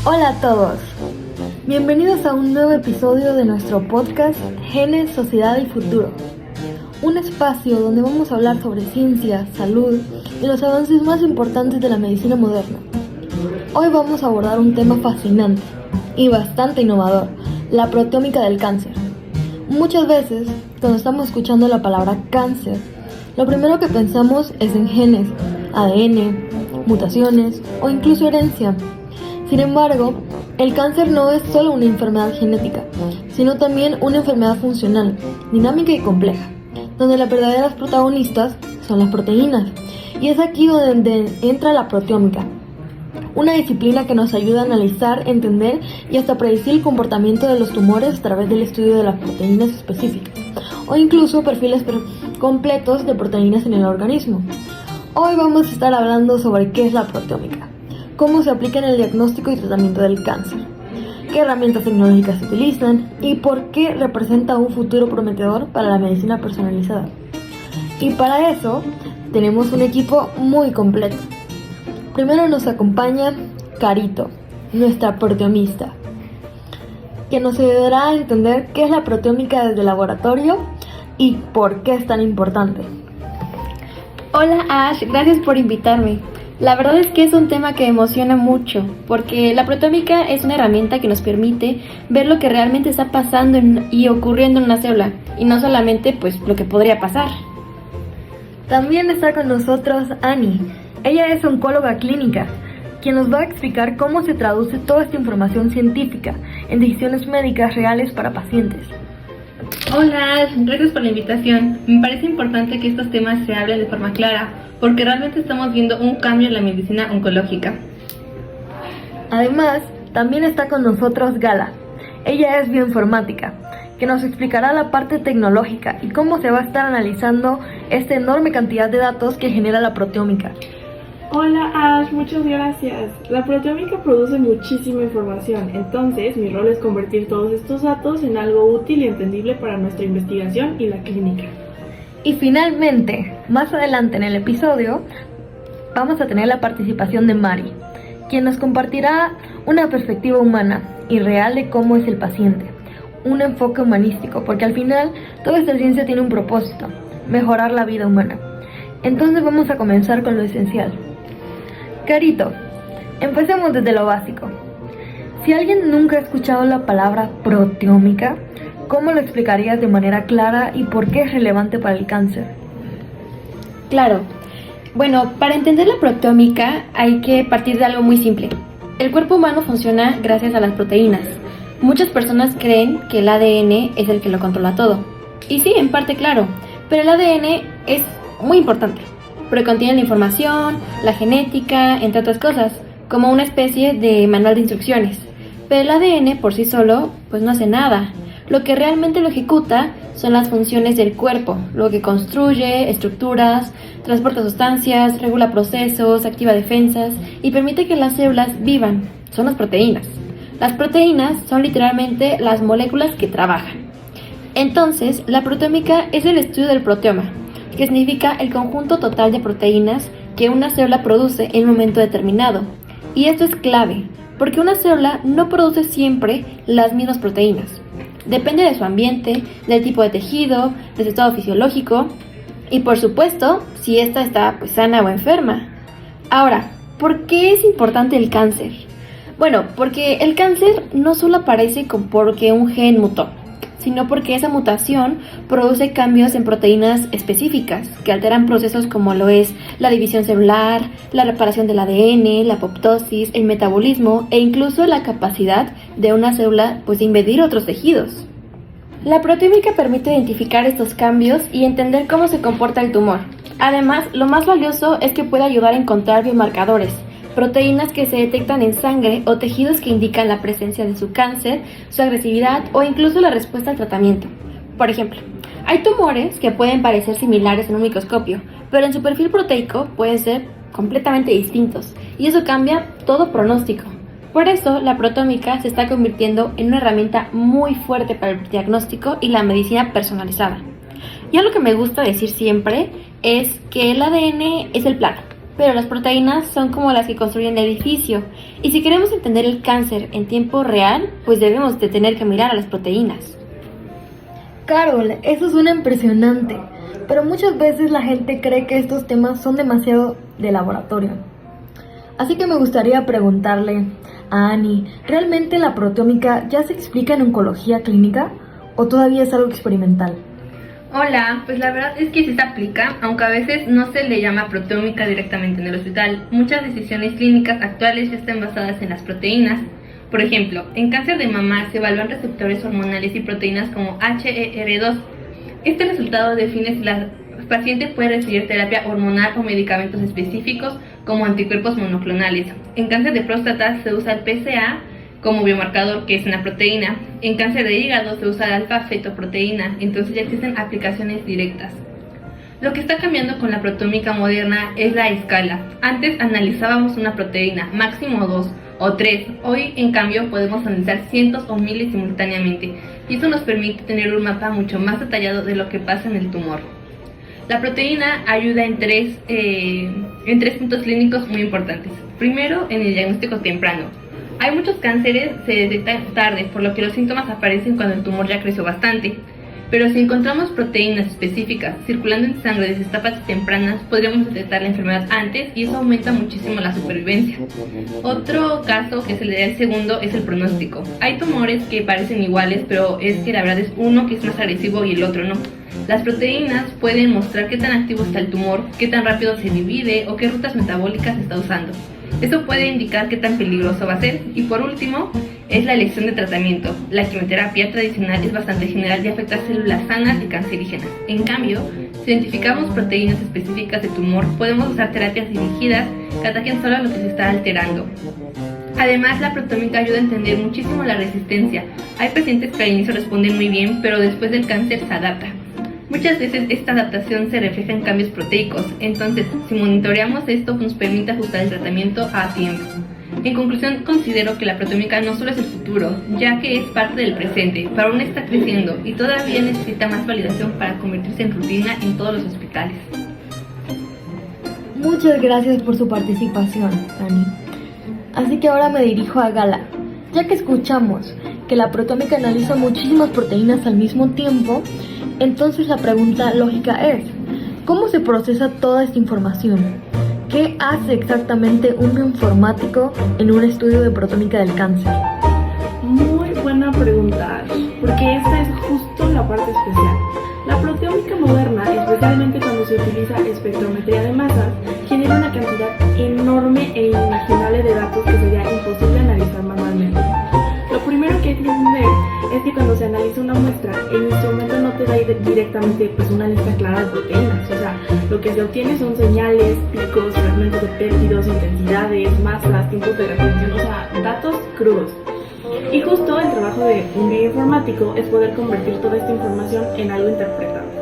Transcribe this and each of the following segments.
Hola a todos, bienvenidos a un nuevo episodio de nuestro podcast Genes, Sociedad y Futuro. Un espacio donde vamos a hablar sobre ciencia, salud y los avances más importantes de la medicina moderna. Hoy vamos a abordar un tema fascinante y bastante innovador, la proteómica del cáncer. Muchas veces, cuando estamos escuchando la palabra cáncer, lo primero que pensamos es en genes, ADN, mutaciones o incluso herencia. Sin embargo, el cáncer no es solo una enfermedad genética, sino también una enfermedad funcional, dinámica y compleja, donde las verdaderas protagonistas son las proteínas. Y es aquí donde entra la proteómica, una disciplina que nos ayuda a analizar, entender y hasta predecir el comportamiento de los tumores a través del estudio de las proteínas específicas, o incluso perfiles completos de proteínas en el organismo. Hoy vamos a estar hablando sobre qué es la proteómica, cómo se aplica en el diagnóstico y tratamiento del cáncer, qué herramientas tecnológicas se utilizan y por qué representa un futuro prometedor para la medicina personalizada. Y para eso tenemos un equipo muy completo. Primero nos acompaña Carito, nuestra proteomista, que nos ayudará a entender qué es la proteómica desde el laboratorio y por qué es tan importante. Hola Ash, gracias por invitarme. La verdad es que es un tema que me emociona mucho, porque la proteómica es una herramienta que nos permite ver lo que realmente está pasando y ocurriendo en una célula, y no solamente pues lo que podría pasar. También está con nosotros Annie. Ella es oncóloga clínica, quien nos va a explicar cómo se traduce toda esta información científica en decisiones médicas reales para pacientes. Hola Ash, gracias por la invitación. Me parece importante que estos temas se hablen de forma clara, porque realmente estamos viendo un cambio en la medicina oncológica. Además, también está con nosotros Gala. Ella es bioinformática, que nos explicará la parte tecnológica y cómo se va a estar analizando esta enorme cantidad de datos que genera la proteómica. Hola Ash, muchas gracias. La proteómica produce muchísima información, entonces mi rol es convertir todos estos datos en algo útil y entendible para nuestra investigación y la clínica. Y finalmente, más adelante en el episodio, vamos a tener la participación de Mari, quien nos compartirá una perspectiva humana y real de cómo es el paciente, un enfoque humanístico, porque al final toda esta ciencia tiene un propósito, mejorar la vida humana. Entonces vamos a comenzar con lo esencial. Carito, empecemos desde lo básico. Si alguien nunca ha escuchado la palabra proteómica, ¿cómo lo explicarías de manera clara y por qué es relevante para el cáncer? Claro. Bueno, para entender la proteómica hay que partir de algo muy simple. El cuerpo humano funciona gracias a las proteínas. Muchas personas creen que el ADN es el que lo controla todo. Y sí, en parte claro, pero el ADN es muy importante, porque contiene la información, la genética, entre otras cosas, como una especie de manual de instrucciones. Pero el ADN por sí solo, pues no hace nada. Lo que realmente lo ejecuta son las funciones del cuerpo, lo que construye estructuras, transporta sustancias, regula procesos, activa defensas y permite que las células vivan. Son las proteínas. Las proteínas son literalmente las moléculas que trabajan. Entonces, la proteómica es el estudio del proteoma, que significa el conjunto total de proteínas que una célula produce en un momento determinado. Y esto es clave, porque una célula no produce siempre las mismas proteínas. Depende de su ambiente, del tipo de tejido, de su estado fisiológico y por supuesto, si ésta está sana o enferma. Ahora, ¿por qué es importante el cáncer? Bueno, porque el cáncer no solo aparece porque un gen mutó, sino porque esa mutación produce cambios en proteínas específicas que alteran procesos como lo es la división celular, la reparación del ADN, la apoptosis, el metabolismo e incluso la capacidad de una célula de invadir otros tejidos. La proteómica permite identificar estos cambios y entender cómo se comporta el tumor. Además, lo más valioso es que puede ayudar a encontrar biomarcadores, proteínas que se detectan en sangre o tejidos que indican la presencia de su cáncer, su agresividad o incluso la respuesta al tratamiento. Por ejemplo, hay tumores que pueden parecer similares en un microscopio, pero en su perfil proteico pueden ser completamente distintos y eso cambia todo pronóstico. Por eso, la proteómica se está convirtiendo en una herramienta muy fuerte para el diagnóstico y la medicina personalizada. Y algo que me gusta decir siempre es que el ADN es el plano, Pero las proteínas son como las que construyen el edificio, y si queremos entender el cáncer en tiempo real, pues debemos de tener que mirar a las proteínas. Carol, eso suena impresionante, pero muchas veces la gente cree que estos temas son demasiado de laboratorio. Así que me gustaría preguntarle a Ani, ¿realmente la proteómica ya se explica en oncología clínica o todavía es algo experimental? Hola, pues la verdad es que sí se aplica, aunque a veces no se le llama proteómica directamente en el hospital. Muchas decisiones clínicas actuales ya están basadas en las proteínas. Por ejemplo, en cáncer de mama se evalúan receptores hormonales y proteínas como HER2. Este resultado define si la paciente puede recibir terapia hormonal o medicamentos específicos como anticuerpos monoclonales. En cáncer de próstata se usa el PSA como biomarcador, que es una proteína. En cáncer de hígado se usa la alfa-fetoproteína, entonces ya existen aplicaciones directas. Lo que está cambiando con la proteómica moderna es la escala. Antes analizábamos una proteína, máximo 2 o 3. Hoy, en cambio, podemos analizar cientos o miles simultáneamente, y eso nos permite tener un mapa mucho más detallado de lo que pasa en el tumor. La proteína ayuda en tres puntos clínicos muy importantes. Primero, en el diagnóstico temprano. Hay muchos cánceres se detectan tarde, por lo que los síntomas aparecen cuando el tumor ya creció bastante. Pero si encontramos proteínas específicas circulando en sangre desde etapas tempranas, podríamos detectar la enfermedad antes y eso aumenta muchísimo la supervivencia. Otro caso, que es el segundo, es el pronóstico. Hay tumores que parecen iguales, pero es que la verdad es uno que es más agresivo y el otro no. Las proteínas pueden mostrar qué tan activo está el tumor, qué tan rápido se divide o qué rutas metabólicas está usando. Eso puede indicar qué tan peligroso va a ser. Y por último, es la elección de tratamiento. La quimioterapia tradicional es bastante general y afecta a células sanas y cancerígenas. En cambio, si identificamos proteínas específicas de tumor, podemos usar terapias dirigidas que ataquen solo a lo que se está alterando. Además, la proteómica ayuda a entender muchísimo la resistencia. Hay pacientes que al inicio responden muy bien, pero después del cáncer se adaptan. Muchas veces esta adaptación se refleja en cambios proteicos, entonces si monitoreamos esto nos permite ajustar el tratamiento a tiempo. En conclusión, considero que la proteómica no solo es el futuro, ya que es parte del presente, pero aún está creciendo y todavía necesita más validación para convertirse en rutina en todos los hospitales. Muchas gracias por su participación, Ani. Así que ahora me dirijo a Gala. Ya que escuchamos que la proteómica analiza muchísimas proteínas al mismo tiempo, entonces la pregunta lógica es, ¿cómo se procesa toda esta información? ¿Qué hace exactamente un bioinformático en un estudio de proteómica del cáncer? Muy buena pregunta, porque esta es justo la parte especial. La proteómica moderna, especialmente cuando se utiliza espectrometría de masas, genera una cantidad enorme e inimaginable de datos que sería imposible analizar manualmente. Lo primero que hay que entender es que cuando se analiza una muestra, el instrumento no te da directamente una lista clara de proteínas. O sea, lo que se obtiene son señales, picos, fragmentos de péptidos, intensidades, masas, tiempos de retención, o sea, datos crudos. Y justo el trabajo de un bioinformático es poder convertir toda esta información en algo interpretable.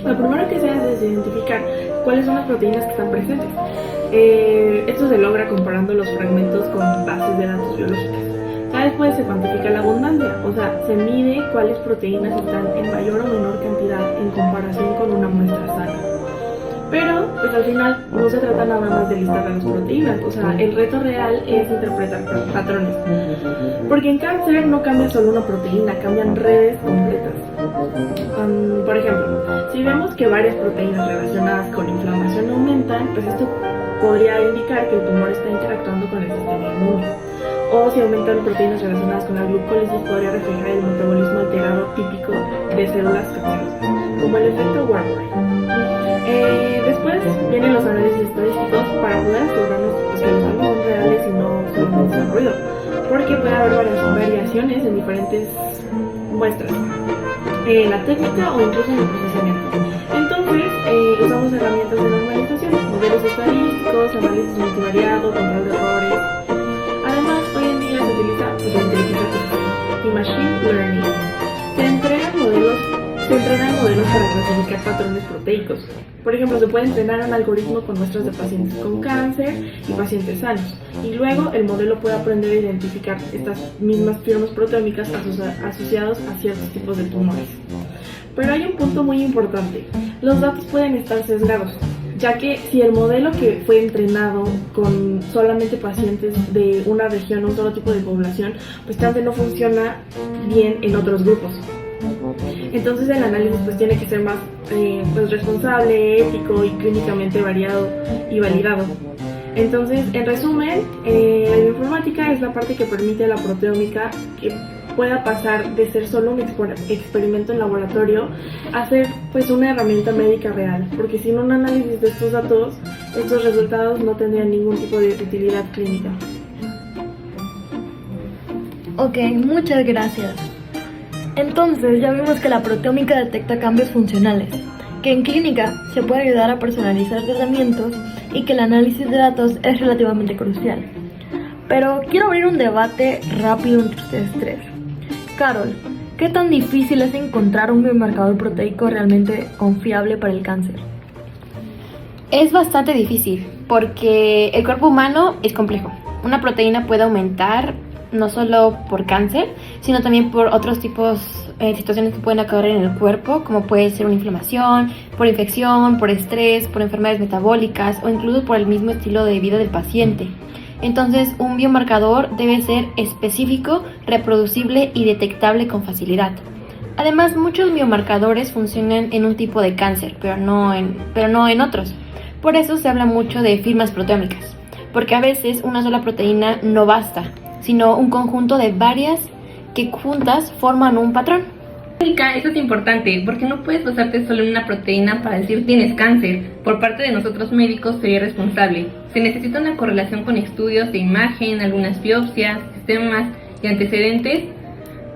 Lo primero que se hace es identificar cuáles son las proteínas que están presentes. Esto se logra comparando los fragmentos con bases de datos biológicas. Ya después se cuantifica la abundancia, o sea, se mide cuáles proteínas están en mayor o menor cantidad en comparación con una muestra sana. Pero, pues al final no se trata nada más de listar las proteínas, o sea, el reto real es interpretar patrones. Porque en cáncer no cambia solo una proteína, cambian redes completas. Por ejemplo, si vemos que varias proteínas relacionadas con inflamación aumentan, pues esto podría indicar que el tumor está interactuando con el sistema inmune. O si aumentan proteínas relacionadas con la glucólisis, podría reflejar el metabolismo alterado típico de células cancerosas, como el efecto Warburg. Después vienen los análisis estadísticos para poder asegurarnos que los datos son reales y no solamente son ruido, porque puede haber variaciones en diferentes muestras, en la técnica o incluso en el procesamiento. Entonces, usamos herramientas de normalización, modelos estadísticos, análisis multivariado, control de errores. Además, hoy en día se utiliza la inteligencia artificial y machine learning. Se entrenan modelos para clasificar patrones proteicos. Por ejemplo, se puede entrenar un algoritmo con muestras de pacientes con cáncer y pacientes sanos. Y luego el modelo puede aprender a identificar estas mismas firmas proteómicas asociados a ciertos tipos de tumores. Pero hay un punto muy importante. Los datos pueden estar sesgados. ya que si el modelo que fue entrenado con solamente pacientes de una región, un solo tipo de población, pues tal vez no funciona bien en otros grupos. Entonces el análisis pues tiene que ser más pues responsable, ético y clínicamente variado y validado. Entonces, en resumen, la bioinformática es la parte que permite a la proteómica que pueda pasar de ser solo un experimento en laboratorio a ser pues una herramienta médica real, porque sin un análisis de estos datos, estos resultados no tendrían ningún tipo de utilidad clínica. Ok, muchas gracias. Entonces ya vimos que la proteómica detecta cambios funcionales, que en clínica se puede ayudar a personalizar tratamientos y que el análisis de datos es relativamente crucial. Pero quiero abrir un debate rápido entre ustedes tres. Carol, ¿qué tan difícil es encontrar un biomarcador proteico realmente confiable para el cáncer? Es bastante difícil porque el cuerpo humano es complejo. Una proteína puede aumentar no solo por cáncer, sino también por otros tipos de situaciones que pueden acabar en el cuerpo, como puede ser una inflamación, por infección, por estrés, por enfermedades metabólicas o incluso por el mismo estilo de vida del paciente. Entonces, un biomarcador debe ser específico, reproducible y detectable con facilidad. Además, muchos biomarcadores funcionan en un tipo de cáncer, pero no en otros. Por eso se habla mucho de firmas proteómicas, porque a veces una sola proteína no basta, sino un conjunto de varias que juntas forman un patrón. Eso es importante, porque no puedes basarte solo en una proteína para decir tienes cáncer. Por parte de nosotros médicos sería irresponsable. Se necesita una correlación con estudios de imagen, algunas biopsias, sistemas y antecedentes.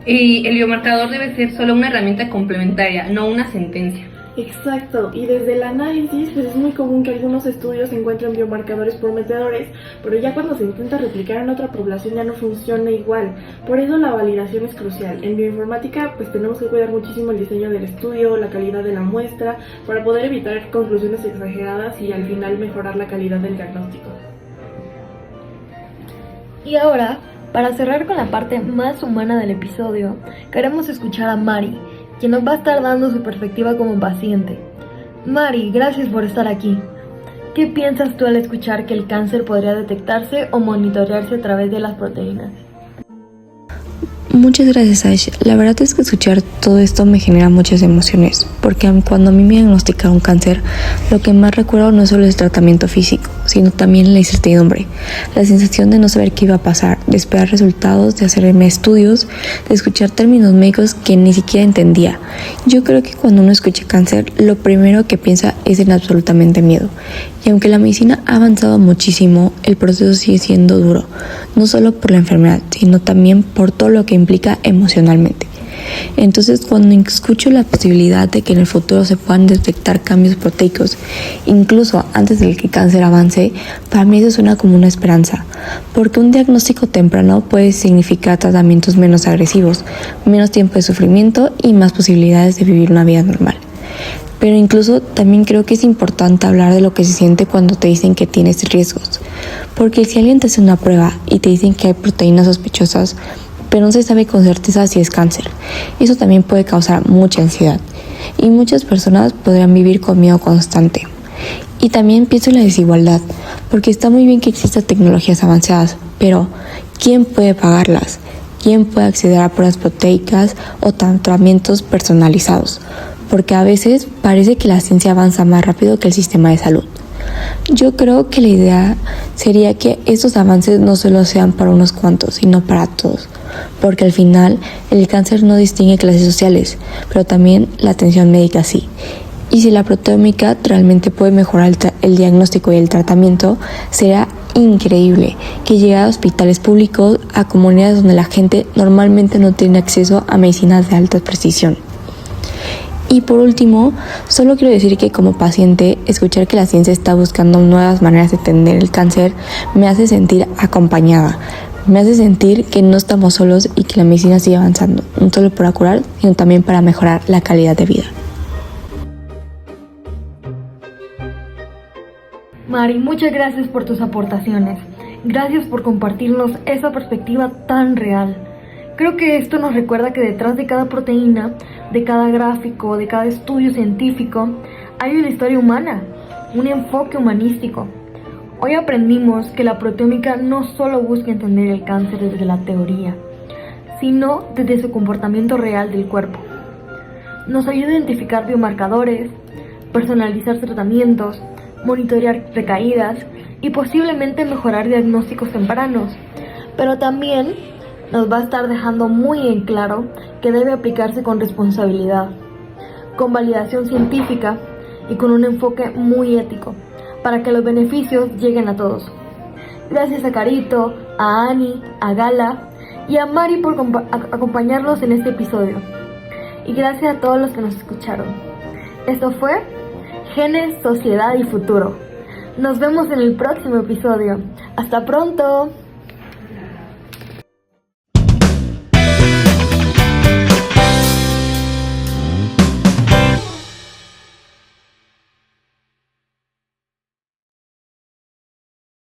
Y el biomarcador debe ser solo una herramienta complementaria, no una sentencia. Exacto, y desde el análisis pues es muy común que algunos estudios encuentren biomarcadores prometedores, pero ya cuando se intenta replicar en otra población ya no funciona igual. Por eso la validación es crucial. En bioinformática pues tenemos que cuidar muchísimo el diseño del estudio, la calidad de la muestra, para poder evitar conclusiones exageradas y al final mejorar la calidad del diagnóstico. Y ahora, para cerrar con la parte más humana del episodio, queremos escuchar a Mari, quien nos va a estar dando su perspectiva como paciente. Mari, gracias por estar aquí. ¿Qué piensas tú al escuchar que el cáncer podría detectarse o monitorearse a través de las proteínas? Muchas gracias, Ash. La verdad es que escuchar todo esto me genera muchas emociones, porque cuando a mí me diagnosticaron cáncer, lo que más recuerdo no es solo el tratamiento físico, sino también la incertidumbre, la sensación de no saber qué iba a pasar, de esperar resultados, de hacerme estudios, de escuchar términos médicos que ni siquiera entendía. Yo creo que cuando uno escucha cáncer, lo primero que piensa es en absolutamente miedo. Y aunque la medicina ha avanzado muchísimo, el proceso sigue siendo duro, no solo por la enfermedad, sino también por todo lo que implica emocionalmente. Entonces, cuando escucho la posibilidad de que en el futuro se puedan detectar cambios proteicos, incluso antes de que el cáncer avance, para mí eso suena como una esperanza, porque un diagnóstico temprano puede significar tratamientos menos agresivos, menos tiempo de sufrimiento y más posibilidades de vivir una vida normal. Pero incluso también creo que es importante hablar de lo que se siente cuando te dicen que tienes riesgos, porque si alguien te hace una prueba y te dicen que hay proteínas sospechosas, pero no se sabe con certeza si es cáncer, eso también puede causar mucha ansiedad y muchas personas podrán vivir con miedo constante. Y también pienso en la desigualdad, porque está muy bien que existan tecnologías avanzadas, pero ¿quién puede pagarlas? ¿Quién puede acceder a pruebas proteicas o tratamientos personalizados? Porque a veces parece que la ciencia avanza más rápido que el sistema de salud. Yo creo que la idea sería que estos avances no solo sean para unos cuantos, sino para todos, porque al final el cáncer no distingue clases sociales, pero también la atención médica sí. Y si la proteómica realmente puede mejorar el diagnóstico y el tratamiento, será increíble que llegue a hospitales públicos, a comunidades donde la gente normalmente no tiene acceso a medicinas de alta precisión. Y por último, solo quiero decir que como paciente, escuchar que la ciencia está buscando nuevas maneras de atender el cáncer me hace sentir acompañada, me hace sentir que no estamos solos y que la medicina sigue avanzando, no solo para curar, sino también para mejorar la calidad de vida. Mari, muchas gracias por tus aportaciones. Gracias por compartirnos esa perspectiva tan real. Creo que esto nos recuerda que detrás de cada proteína, de cada gráfico, de cada estudio científico, hay una historia humana. un enfoque humanístico. Hoy aprendimos que la proteómica no solo busca entender el cáncer desde la teoría, sino desde su comportamiento real del cuerpo. Nos ayuda a identificar biomarcadores, personalizar tratamientos, monitorear recaídas y posiblemente mejorar diagnósticos tempranos, pero también nos va a estar dejando muy en claro que debe aplicarse con responsabilidad, con validación científica y con un enfoque muy ético, para que los beneficios lleguen a todos. Gracias a Carito, a Ani, a Gala y a Mari por acompañarnos en este episodio. Y gracias a todos los que nos escucharon. Esto fue Genes, Sociedad y Futuro. Nos vemos en el próximo episodio. ¡Hasta pronto!